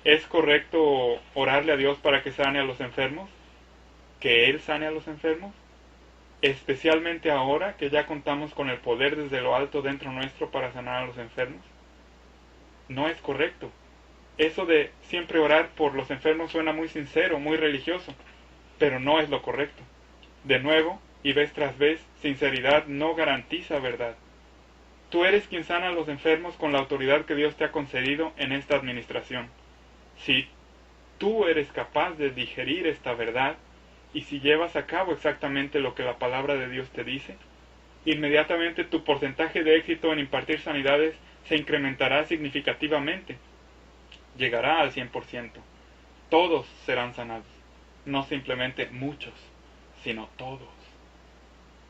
¿Es correcto orarle a Dios para que sane a los enfermos? ¿Que Él sane a los enfermos? Especialmente ahora que ya contamos con el poder desde lo alto dentro nuestro para sanar a los enfermos. No es correcto. Eso de siempre orar por los enfermos suena muy sincero, muy religioso, pero no es lo correcto. De nuevo, y vez tras vez, sinceridad no garantiza verdad. Tú eres quien sana a los enfermos con la autoridad que Dios te ha concedido en esta administración. Si tú eres capaz de digerir esta verdad, y si llevas a cabo exactamente lo que la palabra de Dios te dice, inmediatamente tu porcentaje de éxito en impartir sanidades se incrementará significativamente. Llegará al 100%. Todos serán sanados. No simplemente muchos, sino todos.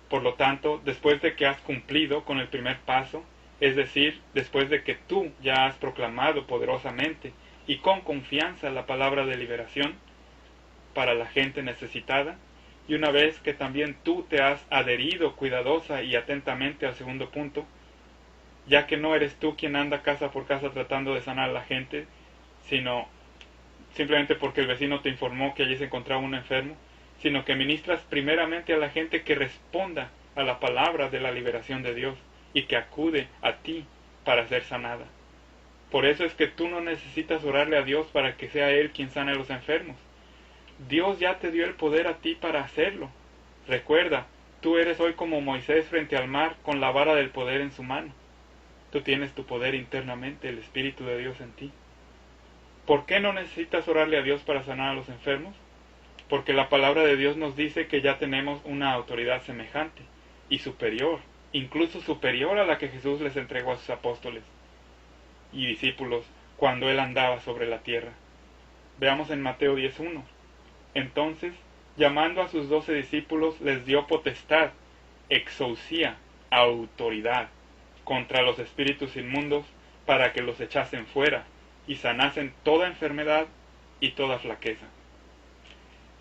Por lo tanto, después de que has cumplido con el primer paso, es decir, después de que tú ya has proclamado poderosamente y con confianza la palabra de liberación para la gente necesitada, y una vez que también tú te has adherido cuidadosa y atentamente al segundo punto, ya que no eres tú quien anda casa por casa tratando de sanar a la gente, sino simplemente porque el vecino te informó que allí se encontraba un enfermo, sino que ministras primeramente a la gente que responda a la palabra de la liberación de Dios y que acude a ti para ser sanada. Por eso es que tú no necesitas orarle a Dios para que sea Él quien sane a los enfermos. Dios ya te dio el poder a ti para hacerlo. Recuerda, tú eres hoy como Moisés frente al mar con la vara del poder en su mano. Tú tienes tu poder internamente, el Espíritu de Dios en ti. ¿Por qué no necesitas orarle a Dios para sanar a los enfermos? Porque la palabra de Dios nos dice que ya tenemos una autoridad semejante y superior, incluso superior a la que Jesús les entregó a sus apóstoles y discípulos cuando Él andaba sobre la tierra. Veamos en Mateo 10:1. Entonces, llamando a sus 12 discípulos, les dio potestad, exousia, autoridad, contra los espíritus inmundos, para que los echasen fuera y sanasen toda enfermedad y toda flaqueza.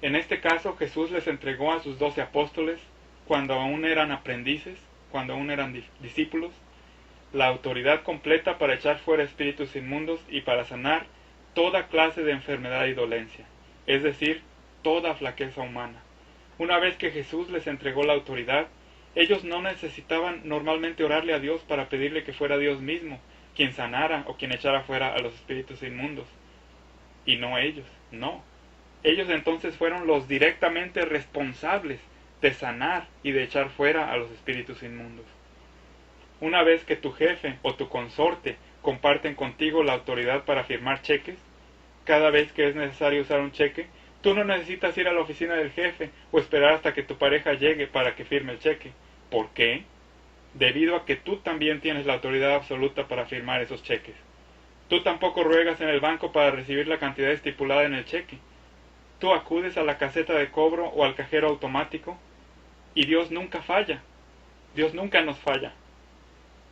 En este caso, Jesús les entregó a sus 12 apóstoles, cuando aún eran aprendices, cuando aún eran discípulos, la autoridad completa para echar fuera espíritus inmundos y para sanar toda clase de enfermedad y dolencia, es decir, toda flaqueza humana. Una vez que Jesús les entregó la autoridad, ellos no necesitaban normalmente orarle a Dios para pedirle que fuera Dios mismo quien sanara o quien echara fuera a los espíritus inmundos. Y no ellos, no. Ellos entonces fueron los directamente responsables de sanar y de echar fuera a los espíritus inmundos. Una vez que tu jefe o tu consorte comparten contigo la autoridad para firmar cheques, cada vez que es necesario usar un cheque, tú no necesitas ir a la oficina del jefe o esperar hasta que tu pareja llegue para que firme el cheque. ¿Por qué? Debido a que tú también tienes la autoridad absoluta para firmar esos cheques. Tú tampoco ruegas en el banco para recibir la cantidad estipulada en el cheque. Tú acudes a la caseta de cobro o al cajero automático y Dios nunca falla. Dios nunca nos falla.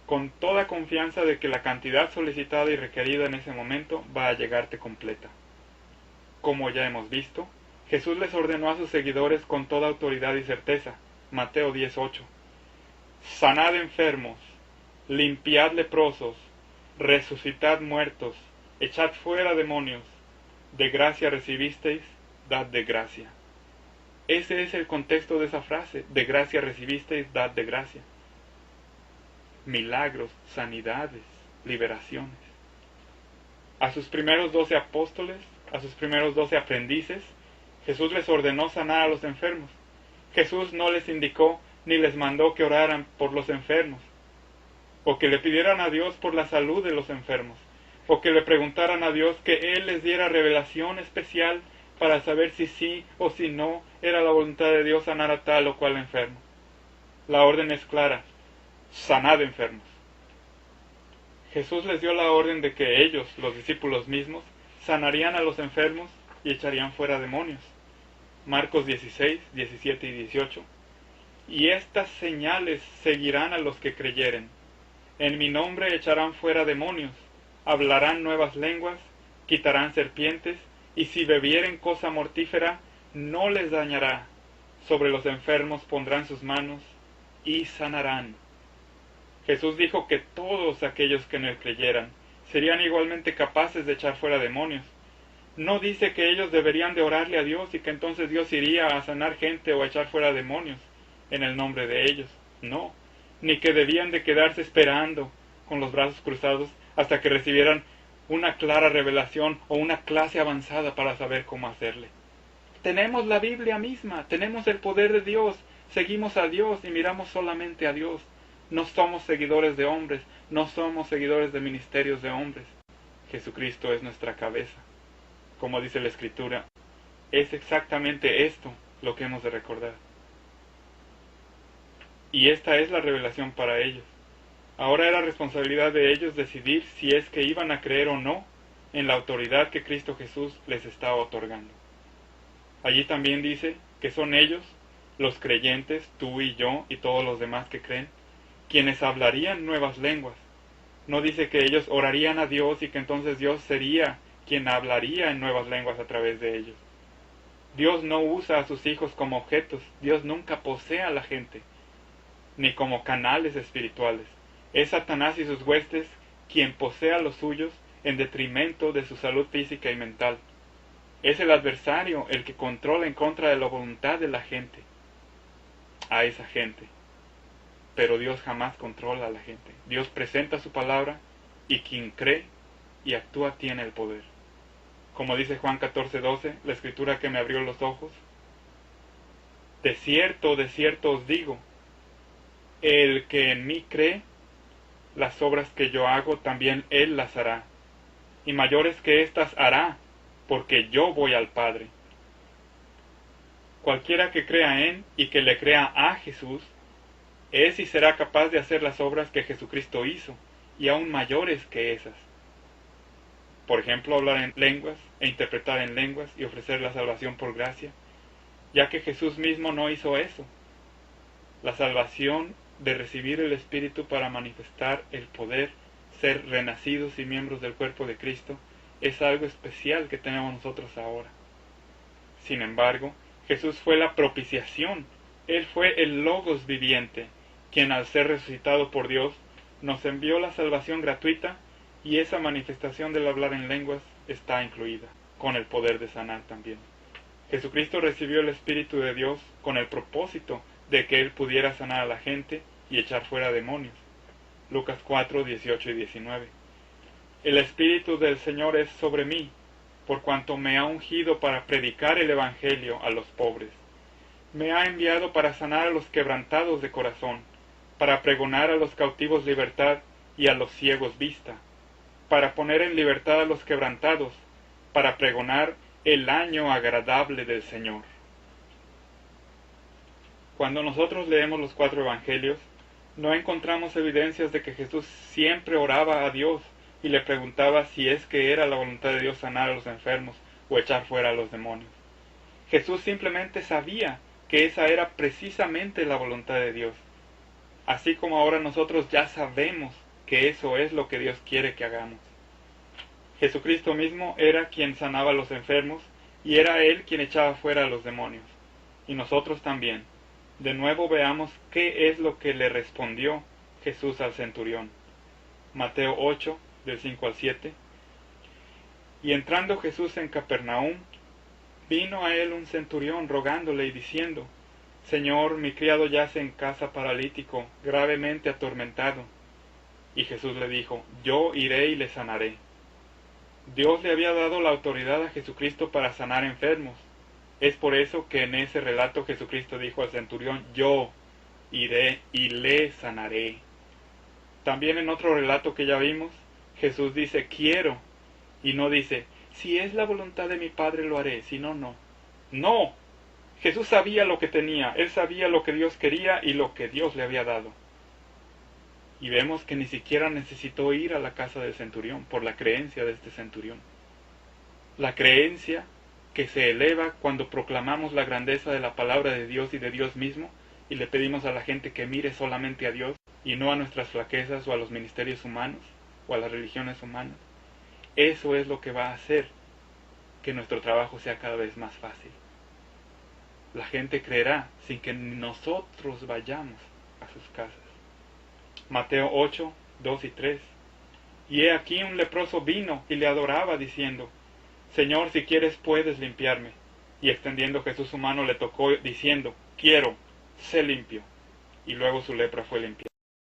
Con toda confianza de que la cantidad solicitada y requerida en ese momento va a llegarte completa. Como ya hemos visto, Jesús les ordenó a sus seguidores con toda autoridad y certeza. Mateo 10:8. Sanad enfermos, limpiad leprosos, resucitad muertos, echad fuera demonios. De gracia recibisteis, dad de gracia. Ese es el contexto de esa frase. De gracia recibisteis, dad de gracia. Milagros, sanidades, liberaciones. A sus primeros 12 apóstoles, a sus primeros 12 aprendices, Jesús les ordenó sanar a los enfermos. Jesús no les indicó ni les mandó que oraran por los enfermos, o que le pidieran a Dios por la salud de los enfermos, o que le preguntaran a Dios que Él les diera revelación especial para saber si sí o si no era la voluntad de Dios sanar a tal o cual enfermo. La orden es clara: sanad enfermos. Jesús les dio la orden de que ellos, los discípulos mismos, sanarían a los enfermos y echarían fuera demonios. Marcos 16, 17 y 18. Y estas señales seguirán a los que creyeren. En mi nombre echarán fuera demonios, hablarán nuevas lenguas, quitarán serpientes, y si bebieren cosa mortífera, no les dañará. Sobre los enfermos pondrán sus manos y sanarán. Jesús dijo que todos aquellos que en él creyeran serían igualmente capaces de echar fuera demonios, No dice que ellos deberían de orarle a Dios y que entonces Dios iría a sanar gente o a echar fuera demonios en el nombre de ellos. No, ni que debían de quedarse esperando con los brazos cruzados hasta que recibieran una clara revelación o una clase avanzada para saber cómo hacerle. Tenemos la Biblia misma, tenemos el poder de Dios, seguimos a Dios y miramos solamente a Dios. No somos seguidores de hombres, no somos seguidores de ministerios de hombres. Jesucristo es nuestra cabeza. Como dice la Escritura, es exactamente esto lo que hemos de recordar. Y esta es la revelación para ellos. Ahora era responsabilidad de ellos decidir si es que iban a creer o no en la autoridad que Cristo Jesús les estaba otorgando. Allí también dice que son ellos, los creyentes, tú y yo y todos los demás que creen, quienes hablarían nuevas lenguas. No dice que ellos orarían a Dios y que entonces Dios sería quien hablaría en nuevas lenguas a través de ellos. Dios no usa a sus hijos como objetos, Dios nunca posee a la gente, ni como canales espirituales. Es Satanás y sus huestes quien posee a los suyos en detrimento de su salud física y mental. Es el adversario el que controla en contra de la voluntad de la gente, a esa gente. Pero Dios jamás controla a la gente. Dios presenta su palabra y quien cree y actúa tiene el poder. Como dice Juan 14:12, la escritura que me abrió los ojos, de cierto os digo, el que en mí cree, las obras que yo hago también él las hará, y mayores que éstas hará, porque yo voy al Padre. Cualquiera que crea en y que le crea a Jesús, es y será capaz de hacer las obras que Jesucristo hizo, y aún mayores que esas. Por ejemplo, hablar en lenguas e interpretar en lenguas y ofrecer la salvación por gracia, ya que Jesús mismo no hizo eso. La salvación de recibir el Espíritu para manifestar el poder, ser renacidos y miembros del cuerpo de Cristo, es algo especial que tenemos nosotros ahora. Sin embargo, Jesús fue la propiciación, Él fue el Logos viviente, quien al ser resucitado por Dios, nos envió la salvación gratuita y esa manifestación del hablar en lenguas está incluida, con el poder de sanar también. Jesucristo recibió el Espíritu de Dios con el propósito de que Él pudiera sanar a la gente y echar fuera demonios. Lucas 4, 18 y 19. El Espíritu del Señor es sobre mí, por cuanto me ha ungido para predicar el Evangelio a los pobres. Me ha enviado para sanar a los quebrantados de corazón, para pregonar a los cautivos libertad y a los ciegos vista, para poner en libertad a los quebrantados, para pregonar el año agradable del Señor. Cuando nosotros leemos los 4 evangelios, no encontramos evidencias de que Jesús siempre oraba a Dios y le preguntaba si es que era la voluntad de Dios sanar a los enfermos o echar fuera a los demonios. Jesús simplemente sabía que esa era precisamente la voluntad de Dios, así como ahora nosotros ya sabemos que eso es lo que Dios quiere que hagamos. Jesucristo mismo era quien sanaba a los enfermos y era Él quien echaba fuera a los demonios, y nosotros también. De nuevo veamos qué es lo que le respondió Jesús al centurión. Mateo 8, del 5 al 7. Y entrando Jesús en Capernaum, vino a él un centurión rogándole y diciendo, Señor, mi criado yace en casa paralítico, gravemente atormentado. Y Jesús le dijo, yo iré y le sanaré. Dios le había dado la autoridad a Jesucristo para sanar enfermos. Es por eso que en ese relato Jesucristo dijo al centurión, yo iré y le sanaré. También en otro relato que ya vimos, Jesús dice, quiero, y no dice, si es la voluntad de mi Padre lo haré, si no, no. No, Jesús sabía lo que tenía, Él sabía lo que Dios quería y lo que Dios le había dado. Y vemos que ni siquiera necesitó ir a la casa del centurión por la creencia de este centurión. La creencia que se eleva cuando proclamamos la grandeza de la palabra de Dios y de Dios mismo y le pedimos a la gente que mire solamente a Dios y no a nuestras flaquezas o a los ministerios humanos o a las religiones humanas. Eso es lo que va a hacer que nuestro trabajo sea cada vez más fácil. La gente creerá sin que nosotros vayamos a sus casas. Mateo 8, 2 y 3. Y he aquí un leproso vino y le adoraba diciendo, Señor, si quieres puedes limpiarme. Y extendiendo Jesús su mano le tocó diciendo, quiero, sé limpio. Y luego su lepra fue limpiada.